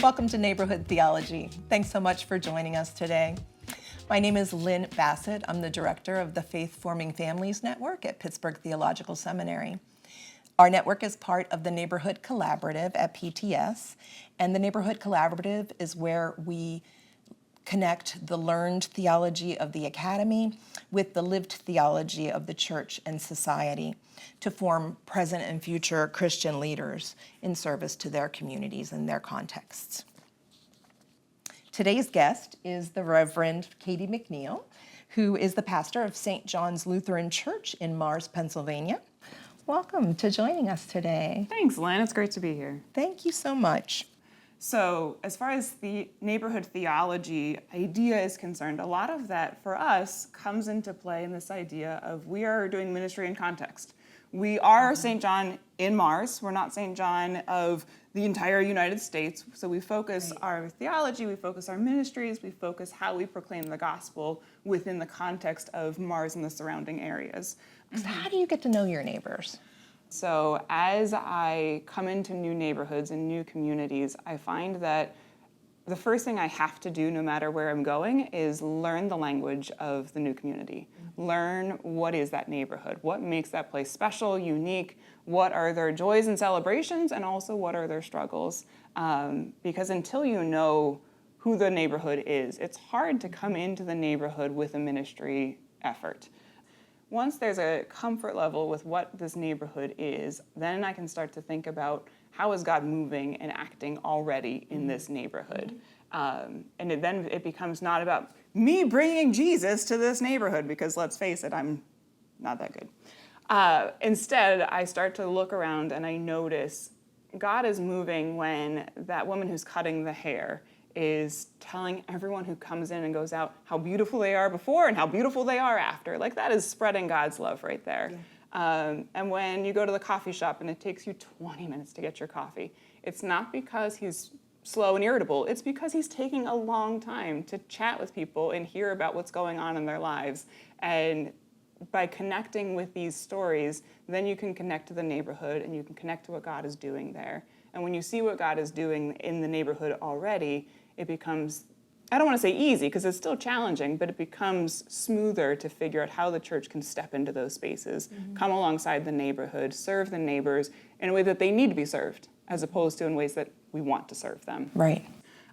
Welcome to Neighborhood Theology. Thanks so much for joining us today. My name is Lynne Bassett. I'm the director of the Faith Forming Families Network at Pittsburgh Theological Seminary. Our network is part of the Neighborhood Collaborative at PTS, and the Neighborhood Collaborative is where we connect the learned theology of the academy with the lived theology of the church and society to form present and future Christian leaders in service to their communities and their contexts. Today's guest is the Reverend Katie McNeal, who is the pastor of St. John's Lutheran Church in Mars, Pennsylvania. Welcome to joining us today. Thanks, Lynne. It's great to be here. Thank you so much. So as far as the neighborhood theology idea is concerned, a lot of that for us comes into play in this idea of we are doing ministry in context. We are St. John in Mars. We're not St. John of the entire United States. So we focus our theology, we focus our ministries, we focus how we proclaim the gospel within the context of Mars and the surrounding areas. So how do you get to know your neighbors? So as I come into new neighborhoods and new communities, I find that the first thing I have to do, no matter where I'm going, is learn the language of the new community. Learn what is that neighborhood, what makes that place special, unique, what are their joys and celebrations, and also what are their struggles. Because until you know who the neighborhood is, it's hard to come into the neighborhood with a ministry effort. Once there's a comfort level with what this neighborhood is, then I can start to think about how is God moving and acting already in this neighborhood. And then it becomes not about me bringing Jesus to this neighborhood, because let's face it, I'm not that good. Instead, I start to look around and I notice God is moving when that woman who's cutting the hair is telling everyone who comes in and goes out how beautiful they are before and how beautiful they are after. Like, that is spreading God's love right there. Yeah. And when you go to the coffee shop and it takes you 20 minutes to get your coffee, it's not because he's slow and irritable. It's because he's taking a long time to chat with people and hear about what's going on in their lives. And by connecting with these stories, then you can connect to the neighborhood and you can connect to what God is doing there. And when you see what God is doing in the neighborhood already, it becomes, I don't want to say easy because it's still challenging, but it becomes smoother to figure out how the church can step into those spaces, come alongside the neighborhood, serve the neighbors in a way that they need to be served, as opposed to in ways that we want to serve them. Right.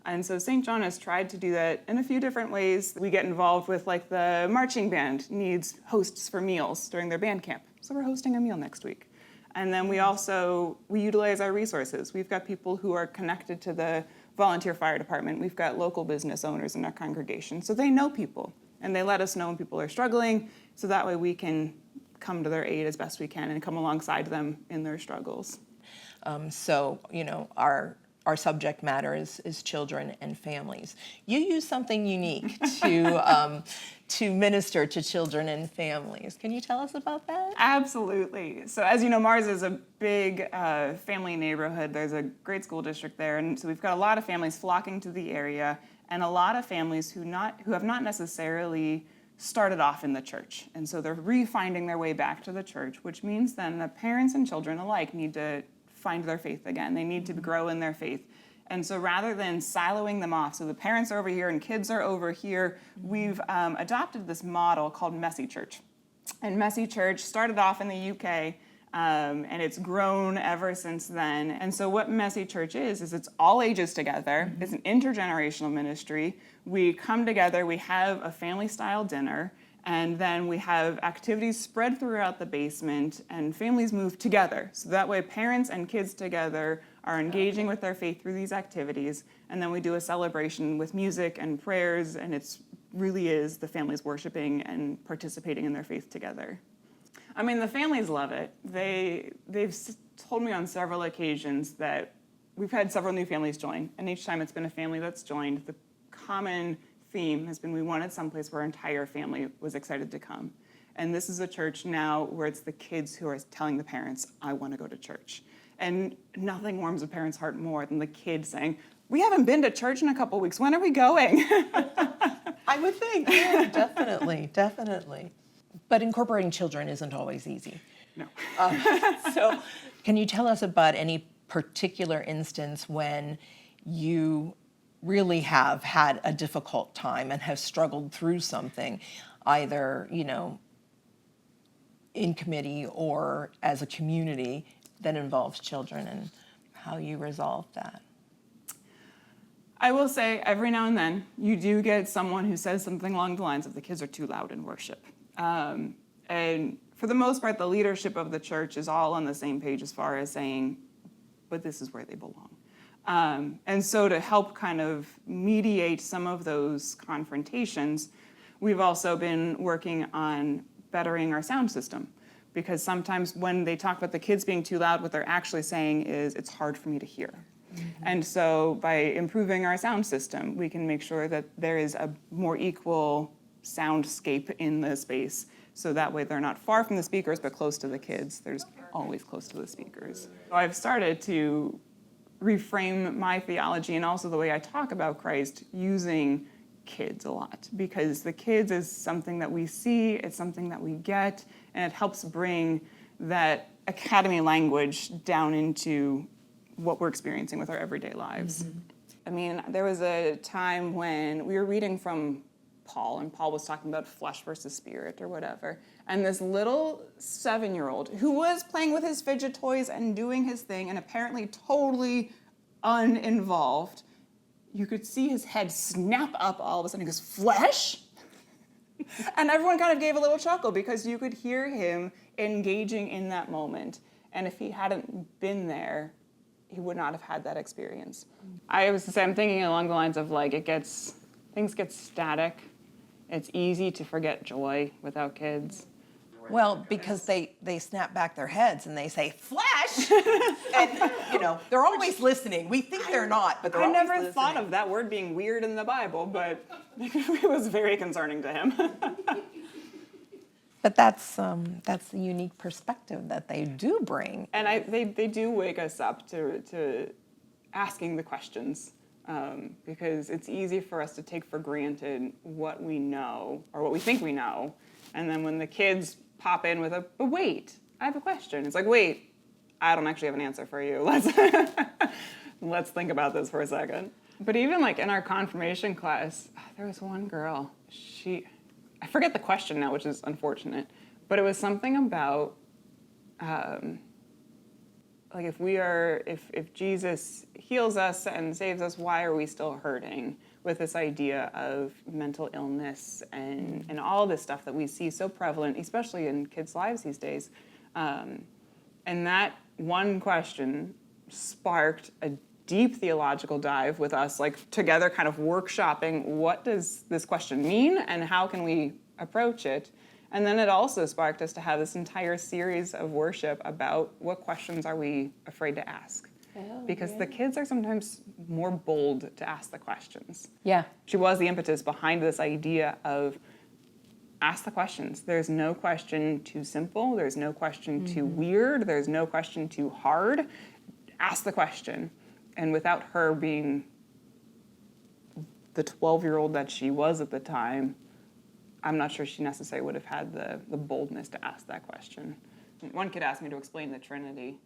And so St. John has tried to do that in a few different ways. We get involved with, like, the marching band needs hosts for meals during their band camp. So we're hosting a meal next week. And then we utilize our resources. We've got people who are connected to the volunteer fire department. We've got local business owners in our congregation. So they know people, and they let us know when people are struggling, so that way we can come to their aid as best we can and come alongside them in their struggles. Our subject matter is children and families. You use something unique to minister to children and families. Can you tell us about that? Absolutely. So as you know, Mars is a big family neighborhood. There's a great school district there, and so we've got a lot of families flocking to the area, and a lot of families who have not necessarily started off in the church. And so they're refinding their way back to the church, which means then that parents and children alike need to find their faith again. They need to grow in their faith. And so rather than siloing them off, so the parents are over here and kids are over here, we've adopted this model called Messy Church. And Messy Church started off in the UK, and it's grown ever since then. And so what Messy Church is it's all ages together. It's an intergenerational ministry. We come together, we have a family-style dinner, and then we have activities spread throughout the basement, and families move together. So that way parents and kids together are engaging with their faith through these activities. And then we do a celebration with music and prayers, and it really is the families worshiping and participating in their faith together. I mean, the families love it. They've told me on several occasions that we've had several new families join, and each time it's been a family that's joined, the common theme has been we wanted someplace where our entire family was excited to come. And this is a church now where it's the kids who are telling the parents, I want to go to church. And nothing warms a parent's heart more than the kid saying, we haven't been to church in a couple weeks. When are we going? I would think, yeah, definitely. But incorporating children isn't always easy. No. So can you tell us about any particular instance when you really have had a difficult time and have struggled through something, either, in committee or as a community that involves children, and how you resolve that. I will say every now and then you do get someone who says something along the lines of the kids are too loud in worship. And for the most part, the leadership of the church is all on the same page as far as saying, but this is where they belong. And so to help kind of mediate some of those confrontations, we've also been working on bettering our sound system. Because sometimes when they talk about the kids being too loud, what they're actually saying is, it's hard for me to hear. And so by improving our sound system, we can make sure that there is a more equal soundscape in the space. So that way they're not far from the speakers, but close to the kids. They're always close to the speakers. So I've started to reframe my theology and also the way I talk about Christ using kids a lot. Because the kids is something that we see, it's something that we get, and it helps bring that academy language down into what we're experiencing with our everyday lives. Mm-hmm. I mean, there was a time when we were reading from Paul, and Paul was talking about flesh versus spirit or whatever, and this little 7-year-old who was playing with his fidget toys and doing his thing and apparently totally uninvolved, you could see his head snap up all of a sudden. He goes, flesh? And everyone kind of gave a little chuckle because you could hear him engaging in that moment. And if he hadn't been there, he would not have had that experience. I was to say, I'm thinking along the lines of things get static. It's easy to forget joy without kids. Well, because they snap back their heads and they say, flesh! And, they're always listening. We think they're not, but they're always listening. I never thought of that word being weird in the Bible, but it was very concerning to him. But that's the unique perspective that they do bring. And they do wake us up to asking the questions, because it's easy for us to take for granted what we know or what we think we know. And then when the kids pop in with but wait, I have a question. It's like, wait, I don't actually have an answer for you. Let's think about this for a second. But even in our confirmation class, there was one girl, I forget the question now, which is unfortunate, but it was something about, if Jesus heals us and saves us, why are we still hurting? With this idea of mental illness and all this stuff that we see so prevalent, especially in kids' lives these days. And that one question sparked a deep theological dive with us, together kind of workshopping what does this question mean and how can we approach it. And then it also sparked us to have this entire series of worship about what questions are we afraid to ask. Because the kids are sometimes more bold to ask the questions. Yeah. She was the impetus behind this idea of ask the questions. There's no question too simple. There's no question too weird. There's no question too hard. Ask the question. And without her being the 12-year-old that she was at the time, I'm not sure she necessarily would have had the boldness to ask that question. One kid asked me to explain the Trinity.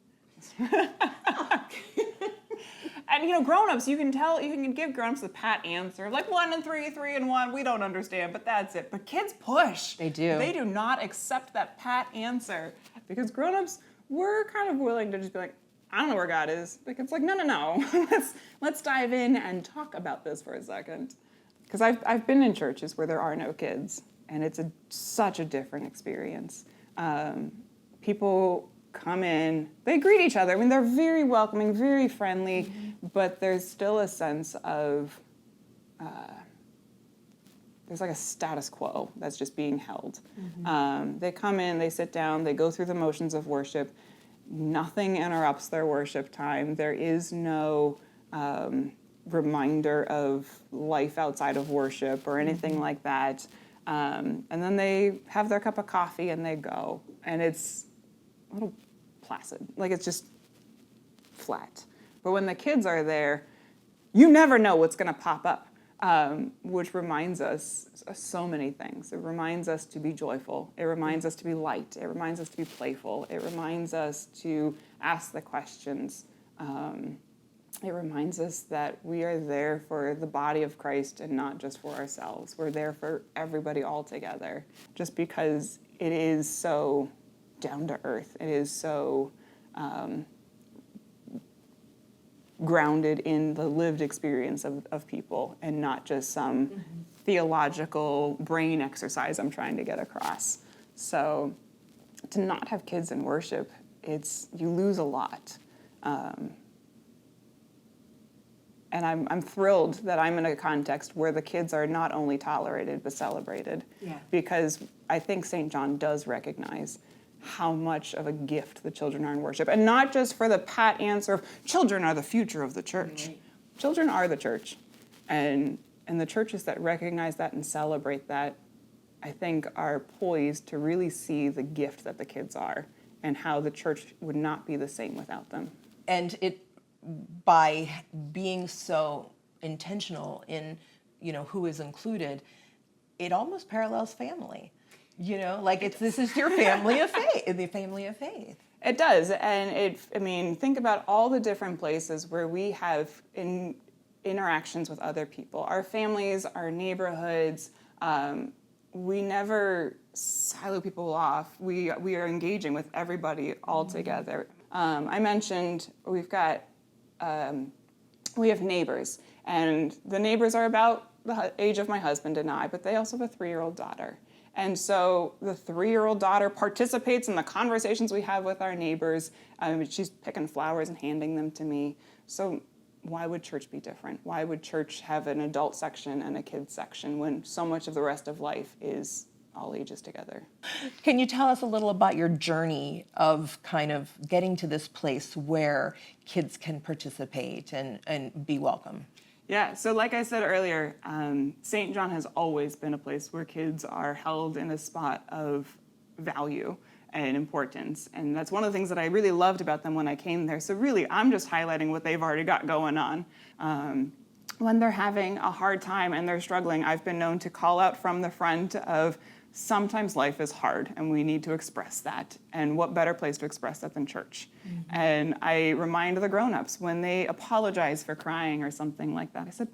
And grown-ups, you can give grown-ups the pat answer, 1 and 3, 3 and 1, we don't understand, but that's it. But kids push. They do. They do not accept that pat answer because grown-ups, we're kind of willing to just be I don't know where God is. It's no. let's dive in and talk about this for a second. Because I've been in churches where there are no kids, and it's such a different experience. People come in, they greet each other. I mean, they're very welcoming, very friendly, but there's still a sense of, there's a status quo that's just being held. They come in, they sit down, they go through the motions of worship. Nothing interrupts their worship time. There is no reminder of life outside of worship or anything like that. And then they have their cup of coffee and they go. And it's a little placid. It's just flat. But when the kids are there, you never know what's going to pop up, which reminds us so many things. It reminds us to be joyful. It reminds us to be light. It reminds us to be playful. It reminds us to ask the questions. it reminds us that we are there for the body of Christ and not just for ourselves. We're there for everybody all together, just because it is so down to earth. It is so grounded in the lived experience of people and not just some theological brain exercise I'm trying to get across. So to not have kids in worship, you lose a lot. And I'm thrilled that I'm in a context where the kids are not only tolerated but celebrated. Yeah. Because I think St. John does recognize how much of a gift the children are in worship. And not just for the pat answer of, children are the future of the church. Right. Children are the church. And the churches that recognize that and celebrate that, I think, are poised to really see the gift that the kids are and how the church would not be the same without them. And by being so intentional in, who is included, it almost parallels family. Like this is your family of faith, the family of faith. It does, and think about all the different places where we have interactions with other people. Our families, our neighborhoods, we never silo people off. We are engaging with everybody all together. I mentioned we have neighbors, and the neighbors are about the age of my husband and I, but they also have a 3-year-old daughter. And so the 3-year-old daughter participates in the conversations we have with our neighbors. She's picking flowers and handing them to me. So why would church be different? Why would church have an adult section and a kids section when so much of the rest of life is all ages together? Can you tell us a little about your journey of kind of getting to this place where kids can participate and be welcome? Yeah, so like I said earlier, St. John has always been a place where kids are held in a spot of value and importance. And that's one of the things that I really loved about them when I came there. So really, I'm just highlighting what they've already got going on. When they're having a hard time and they're struggling, I've been known to call out from the front of, sometimes life is hard and we need to express that. And what better place to express that than church? Mm-hmm. And I remind the grown-ups when they apologize for crying or something like that, I said,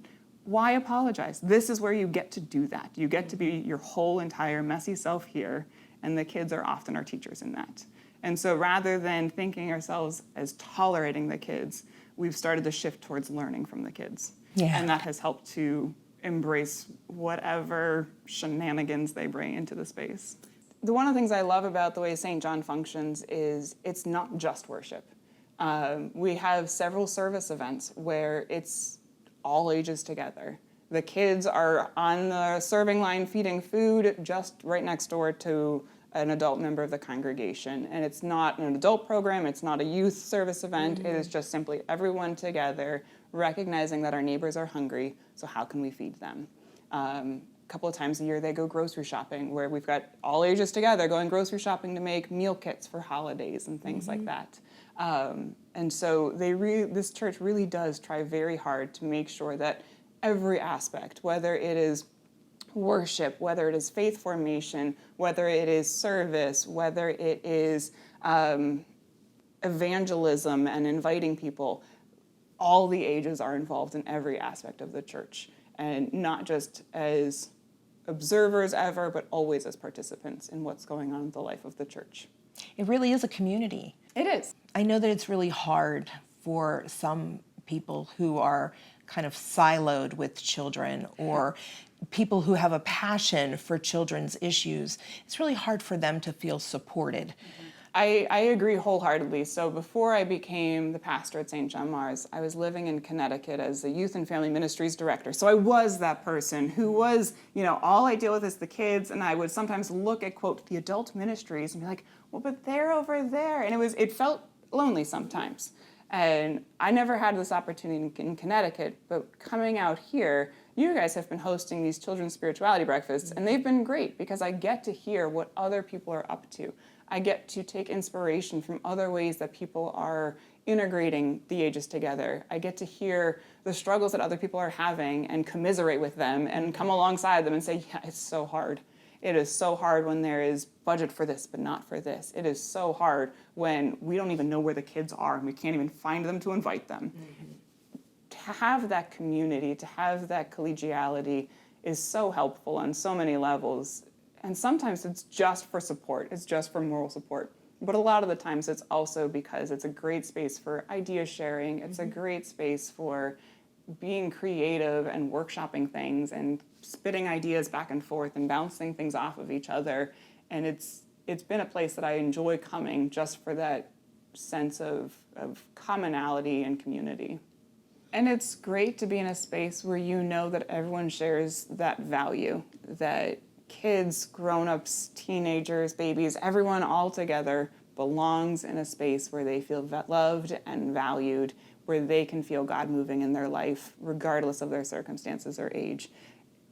why apologize? This is where you get to do that. You get to be your whole entire messy self here, and the kids are often our teachers in that. And so rather than thinking ourselves as tolerating the kids, we've started to shift towards learning from the kids. Yeah. And that has helped to embrace whatever shenanigans they bring into the space. One of the things I love about the way St. John functions is it's not just worship. We have several service events where it's all ages together. The kids are on the serving line feeding food just right next door to an adult member of the congregation. And it's not an adult program, it's not a youth service event, It is just simply everyone together recognizing that our neighbors are hungry, so how can we feed them? A couple of times a year they go grocery shopping, where we've got all ages together going grocery shopping to make meal kits for holidays and things like that. And so this church really does try very hard to make sure that every aspect, whether it is worship, whether it is faith formation, whether it is service, whether it is evangelism and inviting people, all the ages are involved in every aspect of the church, and not just as observers ever, but always as participants in what's going on in the life of the church. It really is a community. It is. I know that it's really hard for some people who are kind of siloed with children, or people who have a passion for children's issues. It's really hard for them to feel supported. I agree wholeheartedly. So before I became the pastor at St. John Mar's, I was living in Connecticut as the Youth and Family Ministries director. So I was that person who was, all I deal with is the kids, and I would sometimes look at, quote, the adult ministries and be like, well, but they're over there. And it felt lonely sometimes. And I never had this opportunity in Connecticut, but coming out here, you guys have been hosting these children's spirituality breakfasts, and they've been great because I get to hear what other people are up to. I get to take inspiration from other ways that people are integrating the ages together. I get to hear the struggles that other people are having and commiserate with them and come alongside them and say, yeah, it's so hard. It is so hard when there is budget for this but not for this. It is so hard when we don't even know where the kids are and we can't even find them to invite them. to have that community, to have that collegiality is so helpful on so many levels. And sometimes it's just for support, it's just for moral support. But a lot of the times it's also because it's a great space for idea sharing, it's a great space for being creative and workshopping things and spitting ideas back and forth and bouncing things off of each other. And it's been a place that I enjoy coming just for that sense of commonality and community. And it's great to be in a space where you know that everyone shares that value, that kids, grown-ups, teenagers, babies, everyone all together belongs in a space where they feel loved and valued, where they can feel God moving in their life, regardless of their circumstances or age.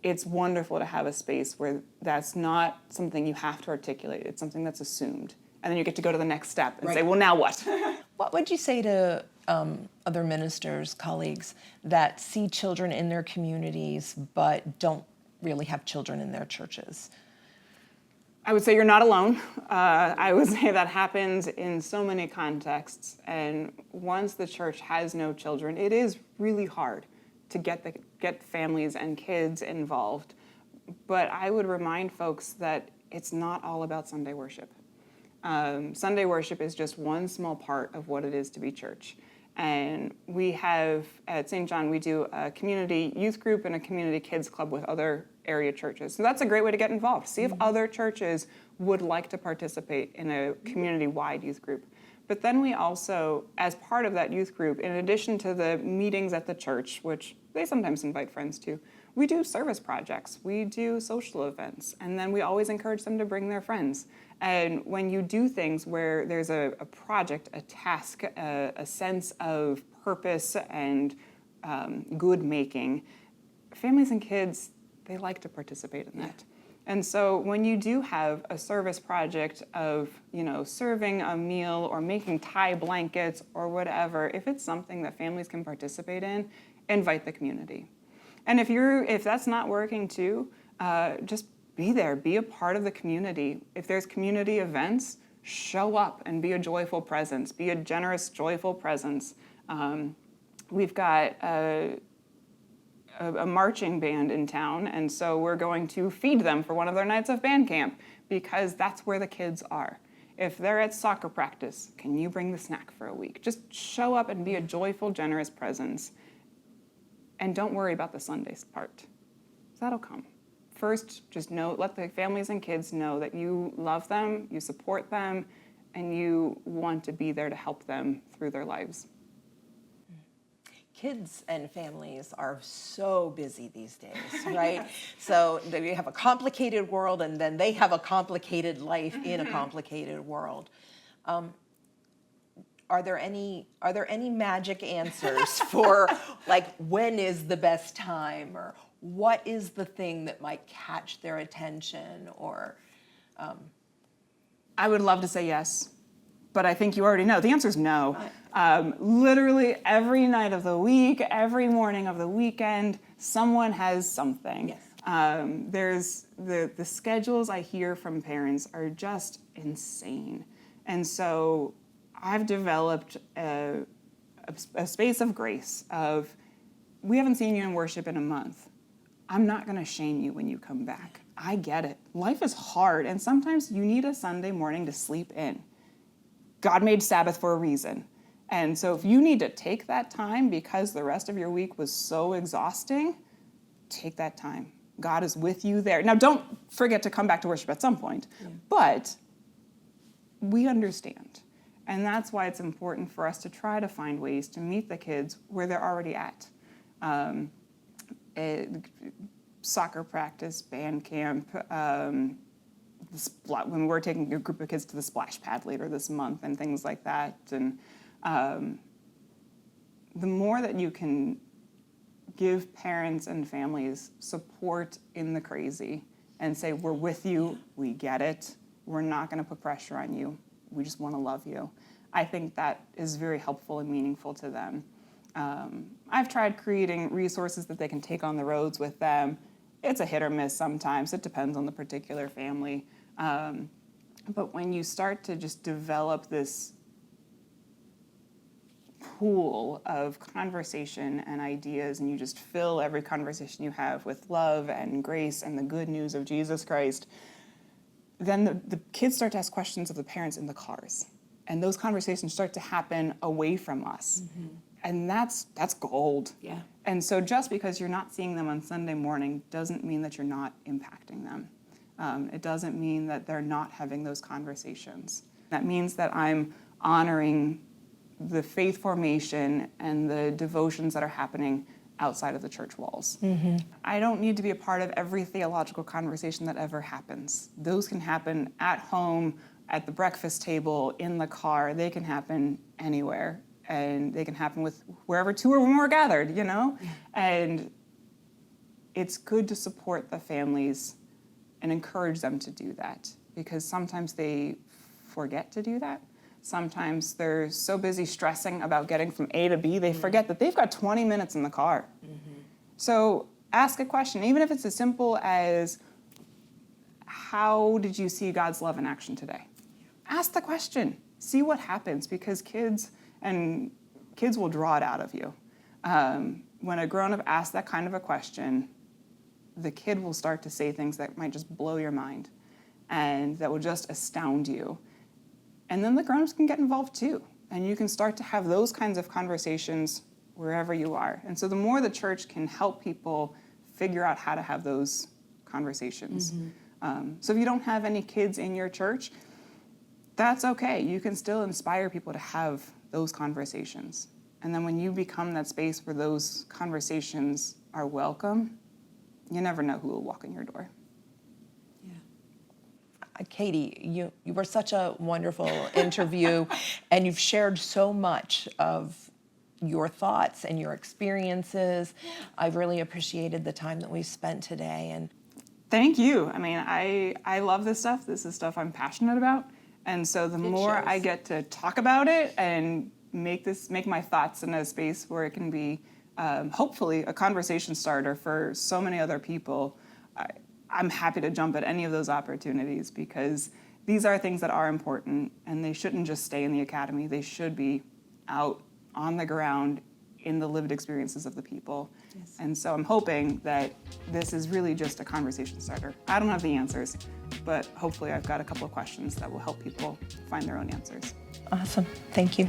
It's wonderful to have a space where that's not something you have to articulate, it's something that's assumed. And then you get to go to the next step and say, well, now what? What would you say to other ministers, colleagues, that see children in their communities but don't really have children in their churches? I would say you're not alone. I would say that happens in so many contexts. And once the church has no children, it is really hard to get families and kids involved. But I would remind folks that it's not all about Sunday worship. Sunday worship is just one small part of what it is to be church. And we have, at St. John, we do a community youth group and a community kids club with other area churches. So that's a great way to get involved. See if other churches would like to participate in a community-wide youth group. But then we also, as part of that youth group, in addition to the meetings at the church, which they sometimes invite friends to, we do service projects, we do social events, and then we always encourage them to bring their friends. And when you do things where there's a project, a task, a sense of purpose and good making, families and kids, they like to participate in that. And so when you do have a service project of, serving a meal or making tie blankets or whatever, if it's something that families can participate in, invite the community. And if that's not working too, just be there, be a part of the community. If there's community events, show up and be a joyful presence, be a generous, joyful presence. We've got a marching band in town, and so we're going to feed them for one of their nights of band camp because that's where the kids are. If they're at soccer practice, can you bring the snack for a week? Just show up and be a joyful, generous presence. And don't worry about the Sundays part. That'll come. First, just let the families and kids know that you love them, you support them, and you want to be there to help them through their lives. Kids and families are so busy these days, right? So they have a complicated world, and then they have a complicated life in a complicated world. Are there any magic answers for when is the best time, or what is the thing that might catch their attention, or? I would love to say yes, but I think you already know. The answer is no. Literally every night of the week, every morning of the weekend, someone has something. Yes. There's the schedules I hear from parents are just insane. And so I've developed a space of grace of, we haven't seen you in worship in a month. I'm not going to shame you when you come back. I get it. Life is hard, and sometimes you need a Sunday morning to sleep in. God made Sabbath for a reason. And so if you need to take that time because the rest of your week was so exhausting, take that time. God is with you there. Now, don't forget to come back to worship at some point, but we understand. And that's why it's important for us to try to find ways to meet the kids where they're already at. Soccer practice, band camp, when we're taking a group of kids to the splash pad later this month and things like that. And the more that you can give parents and families support in the crazy and say, we're with you, we get it, we're not going to put pressure on you, we just want to love you. I think that is very helpful and meaningful to them. I've tried creating resources that they can take on the roads with them. It's a hit or miss sometimes. It depends on the particular family. But when you start to just develop this pool of conversation and ideas, and you just fill every conversation you have with love and grace and the good news of Jesus Christ, then the kids start to ask questions of the parents in the cars. And those conversations start to happen away from us. And that's gold. Yeah. And so just because you're not seeing them on Sunday morning doesn't mean that you're not impacting them. It doesn't mean that they're not having those conversations. That means that I'm honoring the faith formation and the devotions that are happening outside of the church walls. I don't need to be a part of every theological conversation that ever happens. Those can happen at home, at the breakfast table, in the car. They can happen anywhere, and they can happen with wherever two or more are gathered, you know? And it's good to support the families and encourage them to do that, because sometimes they forget to do that. Sometimes they're so busy stressing about getting from A to B, they forget that they've got 20 minutes in the car. So ask a question, even if it's as simple as, how did you see God's love in action today? Ask the question, see what happens, because kids will draw it out of you. When a grown-up asks that kind of a question, the kid will start to say things that might just blow your mind and that will just astound you. And then the grown-ups can get involved too. And you can start to have those kinds of conversations wherever you are. And so the more the church can help people figure out how to have those conversations. So if you don't have any kids in your church, that's okay. You can still inspire people to have those conversations. And then when you become that space where those conversations are welcome, you never know who will walk in your door. Katie, you were such a wonderful interview, and you've shared so much of your thoughts and your experiences. I've really appreciated the time that we've spent today. And thank you. I mean, I love this stuff. This is stuff I'm passionate about. And so the more I get to talk about it and make my thoughts in a space where it can be hopefully a conversation starter for so many other people, I'm happy to jump at any of those opportunities, because these are things that are important, and they shouldn't just stay in the academy. They should be out on the ground in the lived experiences of the people. Yes. And so I'm hoping that this is really just a conversation starter. I don't have the answers, but hopefully I've got a couple of questions that will help people find their own answers. Awesome. Thank you.